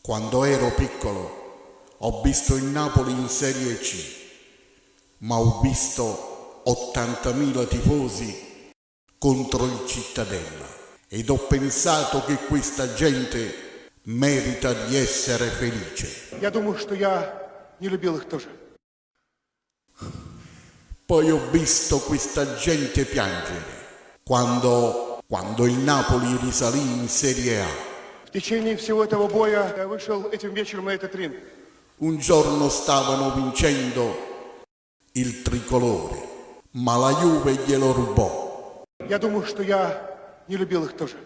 Quando ero piccolo ho visto il Napoli in Serie C, ma ho visto 80.000 tifosi contro il Cittadella ed ho pensato che questa gente merita di essere felice. Я думаю, что я не любил их тоже. Poi ho visto questa gente piangere quando il Napoli risalì in Serie A. В tecение всего этого боя я вышел этим вечером на этот ринг. Un giorno stavano vincendo il tricolore, ma la Juve glielo rubò. Я думаю, что я не любил их тоже.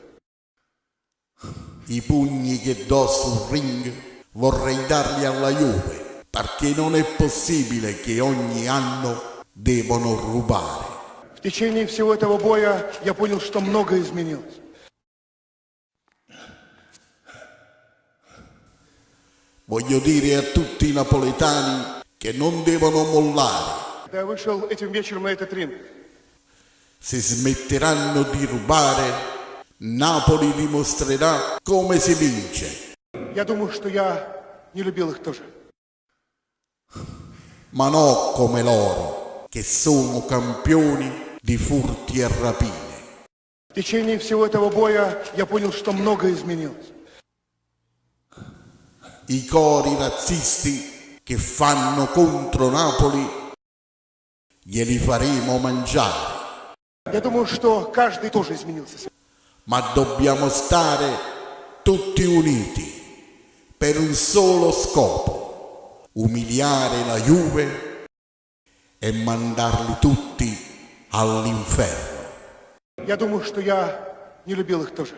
I pugni che do sul ring vorrei darli alla Juve, perché non è possibile che ogni anno devono rubare. В tecение всего этого боя я понял, что многое изменилось. Voglio dire a tutti i napoletani che non devono mollare. Когда я вышел этим вечером на этот ринг, Se smetteranno di rubare, Napoli dimostrerà come si vince. я думаю, что я не любил их тоже. Ma no come loro, che sono campioni di furti e rapine. В tecение всего этого боя я понял, что многое изменилось. I cori razzisti che fanno contro Napoli glieli faremo mangiare. Я думаю, что каждый тоже изменился. Ma dobbiamo stare tutti uniti per un solo scopo: umiliare la Juve e mandarli tutti all'inferno. Я думаю, что я не любил их тоже.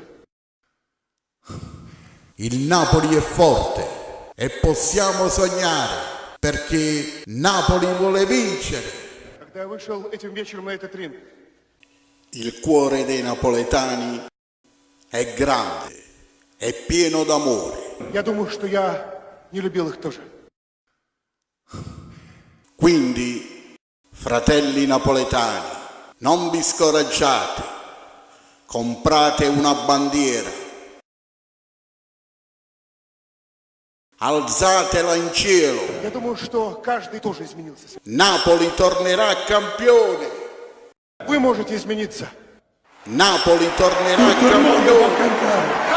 Il Napoli è forte e possiamo sognare, perché Napoli vuole vincere. Когда я вышел этим вечером на этот ринг, Il cuore dei napoletani è grande, è pieno d'amore. я думаю, что я не любил их тоже. Quindi, fratelli napoletani, non vi scoraggiate, comprate una bandiera, alzatela in cielo. Я думаю, что каждый тоже изменился. Napoli tornerà campione. Вы можете измениться. Napoli tornerà campione.